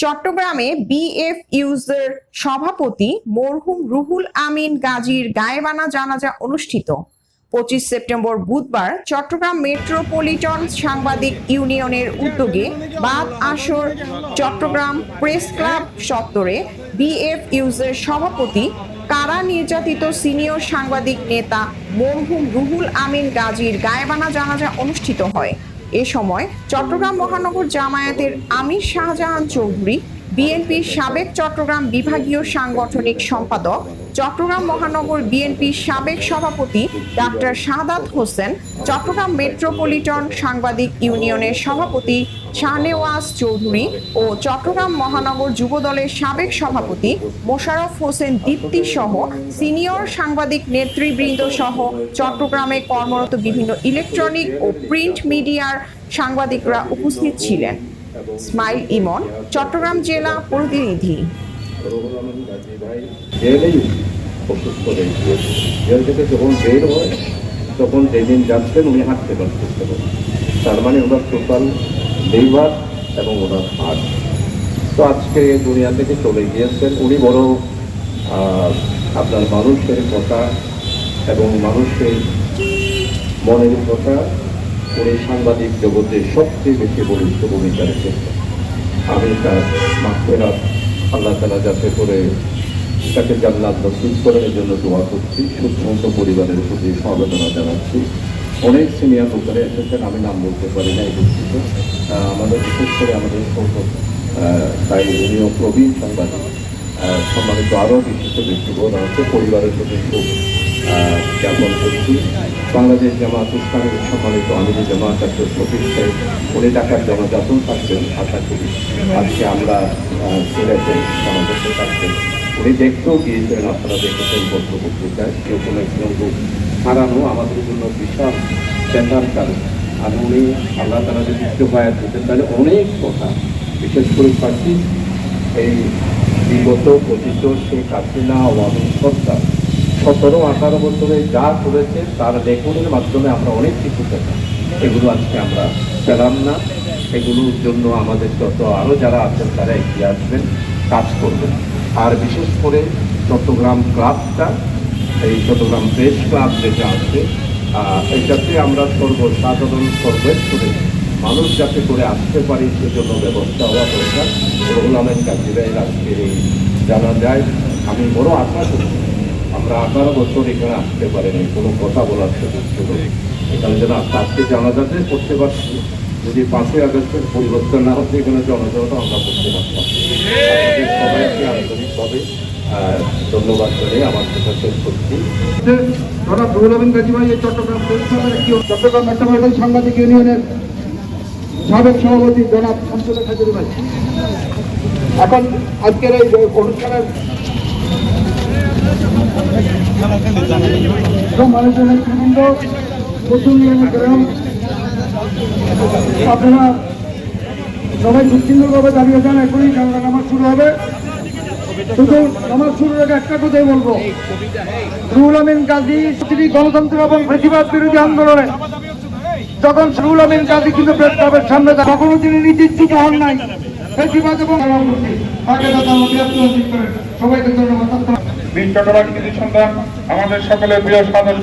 চট্টগ্রামে বিএফইউজের সভাপতি মরহুম রুহুল আমিন গাজীর গায়েবানা জানাজা অনুষ্ঠিত। 25 সেপ্টেম্বর বুধবার চট্টগ্রাম মেট্রোপলিটন সাংবাদিক ইউনিয়নের উদ্যোগে বাদ আসর চট্টগ্রাম প্রেস ক্লাব চত্বরে বিএফইউজের সভাপতি কারা নির্যাতিত সিনিয়র সাংবাদিক নেতা মরহুম রুহুল আমিন গাজীর গায়েবানা জানাজা অনুষ্ঠিত হয়। এ সময় চট্টগ্রাম মহানগর জামায়াতের আমির শাহজাহান চৌধুরী, বিএনপির সাবেক চট্টগ্রাম বিভাগীয় সাংগঠনিক সম্পাদক, চট্টগ্রাম মহানগর বিএনপির সাবেক সভাপতি ডাক্তার শাহাদাত হোসেন, চট্টগ্রাম মেট্রোপলিটন সাংবাদিক ইউনিয়নের সভাপতি শাহনেওয়াজ চৌধুরী ও চট্টগ্রাম মহানগর যুবদলের সাবেক সভাপতি মোশাররফ হোসেন দীপ্তি সহ সিনিয়র সাংবাদিক নেতৃবৃন্দ সহ চট্টগ্রামে কর্মরত বিভিন্ন ইলেকট্রনিক ও প্রিন্ট মিডিয়ার সাংবাদিকরা উপস্থিত ছিলেন। ইসমাইল ইমন, চট্টগ্রাম জেলা প্রতিনিধি। যখন বের হয় তখন যেদিন যাচ্ছেন উনি হাঁটতে পারতেন, তার মানে ওনার টোটাল লিভার এবং ওনার হার্ট তো আজকে দুনিয়া থেকে চলে গিয়েছেন। উনি বড় আপনার মানুষের কথা এবং মানুষের মনের কথা উনি সাংবাদিক জগতে সবচেয়ে বেশি বলিষ্ঠ ভূমিকা রেখেছেন। আমি তার মাগফিরাত আল্লাহ তাআলা যাতে করে তাকে জান্নাত নসিব করার জন্য দোয়া করছি। সুস্থ পরিবারের প্রতি সমবেদনা জানাচ্ছি। অনেক সিনিয়র লোকেরা এসেছেন, আমি নাম বলতে পারি না, এই দুঃখিত। আমাদের বিশেষ করে আমাদের তাই উনিও প্রবীণ সাংবাদিক, সম্মানিত আরও বিশিষ্ট ব্যক্তিগণ আছে। পরিবারের প্রতি খুব জ্ঞাপন করছি। বাংলাদেশ জামাত ইসলামের সম্মানিত আমির জামাত ডাক্তার শফিক সাহেব, উনি ঢাকার জনজাতও থাকবেন আশা করি। আজকে আমরা সিলেটে জনজাত থাকবেন, উনি দেখতেও গিয়েছিলেন, আপনারা দেখেছেন পত্রপত্রিকায়। কেউ কোনো একজন লোক হারানো আমাদের জন্য বিশাল ব্যথার কারণ। আর উনি আল্লাহ তারা যদি ইস্তেফায়াত দিতেন তাহলে অনেক কথা, বিশেষ করে পাচ্ছি এই বিগত পতিত শেখ হাসিনা আওয়ামী সরকার 17-18 বছরে যা করেছে তার লেখনের মাধ্যমে আমরা অনেক কিছু পেতাম। এগুলো আজকে আমরা পেলাম না। এগুলোর জন্য আমাদের যত আরও যারা আছেন তারা এগিয়ে আসবেন, কাজ করবেন। আর বিশেষ করে চট্টগ্রাম ক্লাবটা, এই চট্টগ্রাম প্রেস ক্লাব যেটা আছে, এটাতে আমরা সর্বসাধারণ সর্বস্তরে মানুষ যাতে করে আসতে পারি সেজন্য ব্যবস্থা হওয়া দরকার। রুহুল আমিন গাজীর আজকে জানা যায়, আমি বড় আশা করছি আমরা 18 বছর এখানে আসতে পারিনি, কোনো কথা বলার সুযোগ ছিল এখানে যেন আজকে জানাজাতে করতে পারছি। যদি 5ই আগস্টের পরিবর্তন না হচ্ছে এখানে জনজনতা আমরা করতে পারতাম। সবাইকে আন্তরিকভাবে ধন্যবাদ করে আমার কথা শেষ করছি। জনাব রুহুল আমিন গাজী ভাই চট্টগ্রাম চট্টগ্রাম মেট্রোপলিটন সাংবাদিক ইউনিয়নের সাবেক সভাপতি জনাব শামসুল খাজুরি ভাই এখন আজকের এই অনুষ্ঠানের মানুষের নেতৃবৃন্দ, আপনারা সবাই সুশৃঙ্খলভাবে দাঁড়িয়ে যান। এখনই নামাজ শুরু হবে। শুধু নামাজ শুরুর আগে একটা কথাই বলবো, রুহুল আমিন গাজী গণতন্ত্র এবং ফ্যাসিবাদ বিরোধী আন্দোলনে যখন রুহুল আমিন গাজী কিন্তু প্রেস ক্লাবের সামনে কখনো তিনি নির্দিষ্ট হন নাই ফ্যাসিবাদ এবং সবাইকে ধন্যবাদ। চট্টগ্রাম সন্তান আমাদের সকলের প্রিয় সাধারণ